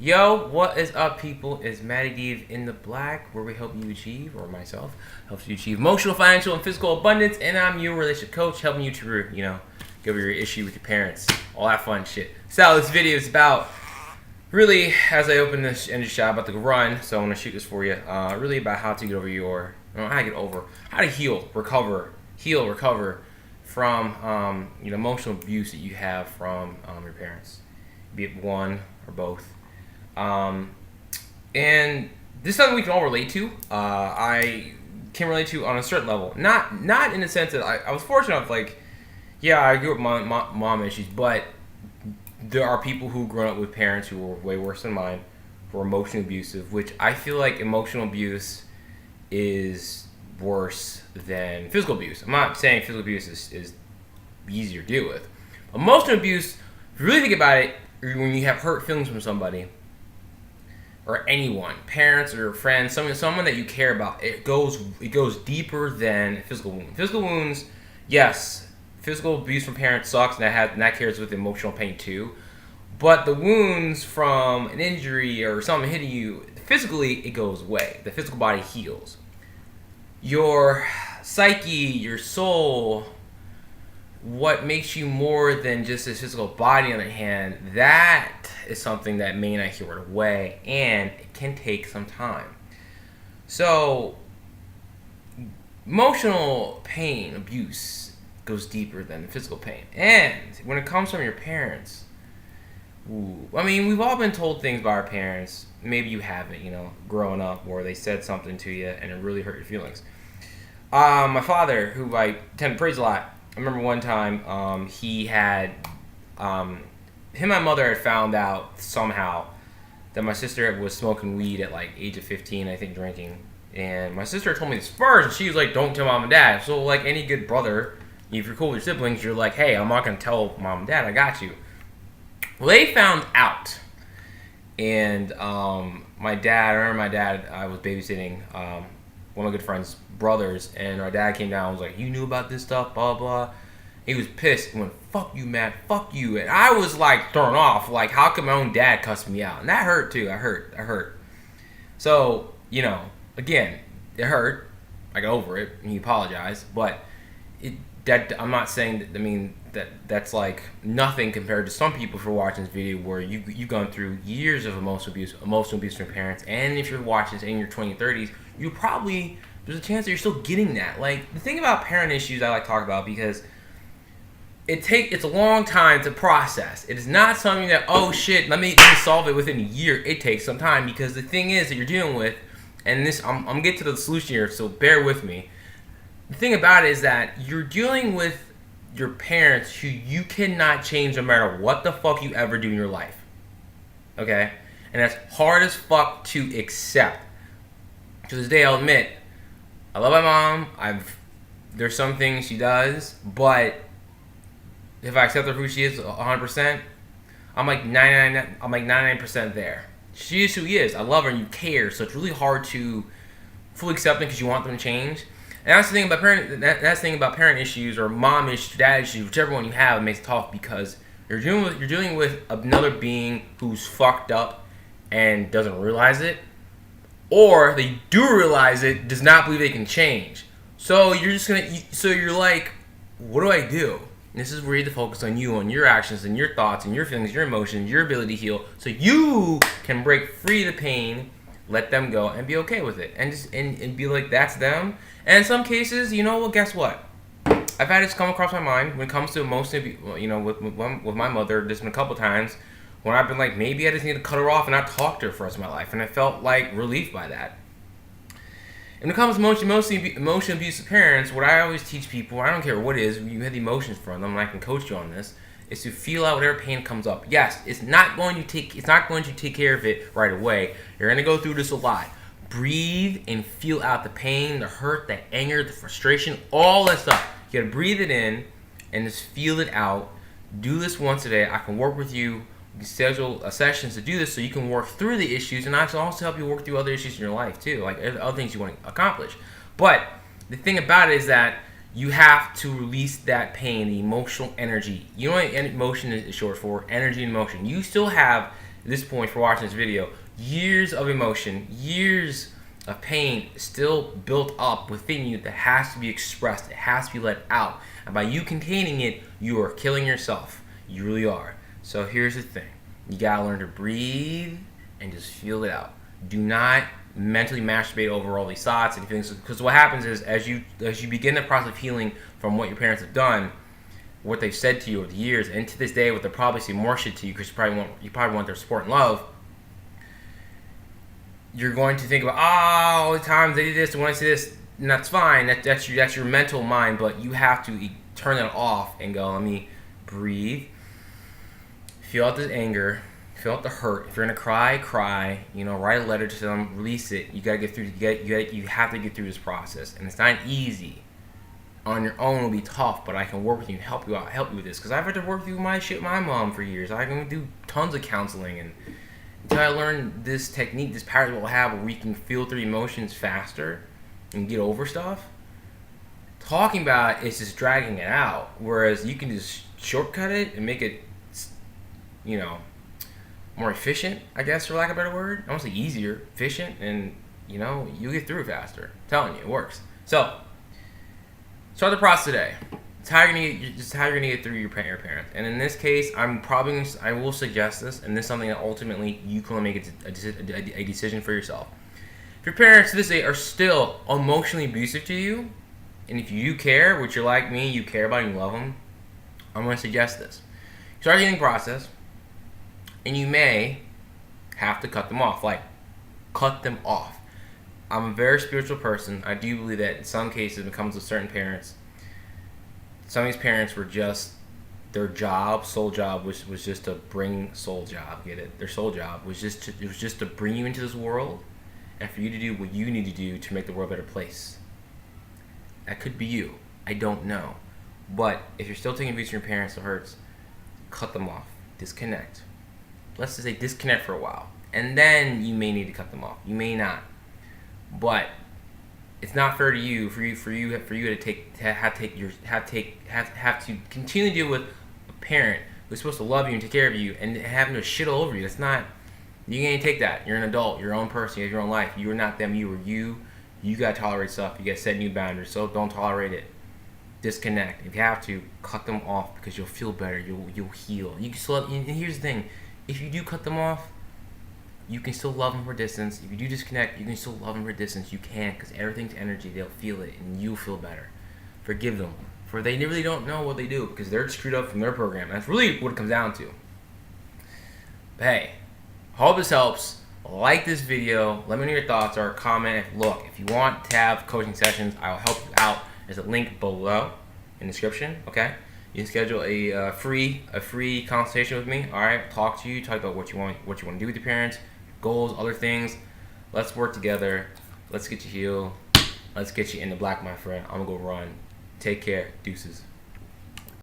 Yo, what is up, people? It's Matty Dave in the Black, where we help you achieve, or myself, helps you achieve emotional, financial, and physical abundance. And I'm your relationship coach, helping you to, get over your issue with your parents, all that fun shit. So this video is about, really, as I open this energy shot, about to run, so I'm gonna shoot this for you. Really about how to get over how to recover from emotional abuse that you have from your parents, be it one or both. And this is something we can all relate to. I can relate to on a certain level. Not in the sense that I was fortunate enough, I grew up with mom issues, but there are people who grew up with parents who were way worse than mine, who were emotionally abusive, which I feel like emotional abuse is worse than physical abuse. I'm not saying physical abuse is easier to deal with. Emotional abuse, if you really think about it, when you have hurt feelings from somebody, or anyone, parents or friends, someone that you care about, it goes deeper than physical wounds. Physical wounds, yes, physical abuse from parents sucks, and that carries with emotional pain too. But the wounds from an injury or something hitting you, physically, it goes away. The physical body heals. Your psyche, your soul, what makes you more than just this physical body on the hand, that is something that may not heal right away, and it can take some time. So, emotional pain, abuse, goes deeper than physical pain. And when it comes from your parents, we've all been told things by our parents. Maybe you haven't, growing up, where they said something to you and it really hurt your feelings. My father, who I tend to praise a lot, I remember one time he had, him and my mother had found out somehow that my sister was smoking weed at age of 15, I think, drinking. And my sister told me this first, and she was like, don't tell mom and dad. So like any good brother, if you're cool with your siblings, you're like, hey, I'm not going to tell mom and dad, I got you. Well, they found out. And I remember my dad, I was babysitting one of my good friend's brothers, and my dad came down and was like, you knew about this stuff, blah, blah. He was pissed and went, fuck you, Matt, fuck you. And I was thrown off, how could my own dad cuss me out? And that hurt too, I hurt. So, again, it hurt. I got over it, and he apologized, but I'm not saying that, that's nothing compared to some people for watching this video where you've gone through years of emotional abuse from your parents, and if you're watching this in your 20s and 30s, there's a chance that you're still getting that. The thing about parent issues I like to talk about, because it's a long time to process. It is not something that, oh shit, let me solve it within a year. It takes some time, because the thing is that you're dealing with, and this, I'm gonna get to the solution here, so bear with me. The thing about it is that you're dealing with your parents who you cannot change no matter what the fuck you ever do in your life. Okay? And that's hard as fuck to accept. To this day, I'll admit, I love my mom. There's some things she does, but if I accept her for who she is 100%, I'm 99% there. She is who he is. I love her and you care, so it's really hard to fully accept them because you want them to change. And that's the thing about parent issues, or mom issues, dad issues, whichever one you have, it makes it tough, because you're dealing with another being who's fucked up and doesn't realize it, or they do realize it, does not believe they can change. So you're like, what do I do? And this is where you have to focus on you, on your actions, and your thoughts, and your feelings, your emotions, your ability to heal, so you can break free of the pain, let them go, and be okay with it, and just and be like, that's them. And in some cases, guess what? I've had this come across my mind when it comes to emotionally, with my mother. There's been a couple times when I've been like, maybe I just need to cut her off and not talk to her for the rest of my life, and I felt relief by that. And when it comes to emotionally abusive parents, what I always teach people, I don't care what it is, you have the emotions from them, and I can coach you on this, is to feel out whatever pain comes up. Yes, it's not going to take care of it right away. You're going to go through this a lot. Breathe and feel out the pain, the hurt, the anger, the frustration, all that stuff. You got to breathe it in and just feel it out. Do this once a day. I can work with you. We can schedule sessions to do this so you can work through the issues, and I can also help you work through other issues in your life too, other things you want to accomplish. But the thing about it is that you have to release that pain, the emotional energy. You know what emotion is short for? Energy and emotion. You still have at this point for watching this video, years of emotion, years of pain still built up within you that has to be expressed. It has to be let out. And by you containing it, you are killing yourself. You really are. So here's the thing. You gotta learn to breathe and just feel it out. Do not mentally masturbate over all these thoughts and feelings, because what happens is as you begin the process of healing from what your parents have done, what they've said to you over the years, and to this day what they'll probably say more shit to you because you probably want their support and love, you're going to think about, all the times they did this and when I say this, and that's fine, that's your mental mind, but you have to turn it off and go, let me breathe, feel out this anger, feel out the hurt. If you're gonna cry, write a letter to them, release it. You gotta get through. You have to get through this process, and it's not easy. On your own, it'll be tough, but I can work with you and help you with this. Because I've had to work through my shit, with my mom for years. I can do tons of counseling, and until I learn this technique, this power that we'll have, where we can feel through emotions faster and get over stuff. Talking about it is just dragging it out, whereas you can just shortcut it and make it, more efficient, I guess, for lack of a better word. I won't say easier, efficient, and you get through it faster. I'm telling you, it works. So, start the process today. It's how you're gonna get through your parents. And in this case, I will suggest this, and this is something that ultimately you can make a decision for yourself. If your parents to this day are still emotionally abusive to you, and if you do care, which you're like me, you care about and you love them, I'm going to suggest this. Start the healing process. And you may have to cut them off. Like, cut them off. I'm a very spiritual person. I do believe that in some cases, when it comes to certain parents, some of these parents were just, their sole job was just to bring soul job. Get it? Their sole job was just to bring you into this world, and for you to do what you need to do to make the world a better place. That could be you. I don't know. But if you're still taking abuse from your parents, it hurts. Cut them off. Disconnect. Let's just say disconnect for a while, and then you may need to cut them off. You may not, but it's not fair to you for you to have to continue to deal with a parent who's supposed to love you and take care of you, and having to shit all over you. That's not. You can't take that. You're an adult. You're your own person. You have your own life. You are not them. You are you. You gotta tolerate stuff. You gotta set new boundaries. So don't tolerate it. Disconnect. If you have to, cut them off because you'll feel better. You'll heal. You can still. And here's the thing. If you do cut them off, you can still love them for distance. If you do disconnect, you can still love them for distance. You can, because everything's energy. They'll feel it, and you'll feel better. Forgive them, for they really don't know what they do, because they're screwed up from their program. That's really what it comes down to. But hey, hope this helps. Like this video. Let me know your thoughts or comment. Look, if you want to have coaching sessions, I'll help you out. There's a link below in the description. Okay. You can schedule a free consultation with me. All right, talk to you, talk about what you want to do with your parents, goals, other things. Let's work together. Let's get you healed. Let's get you in the black, my friend. I'm gonna go run. Take care. Deuces.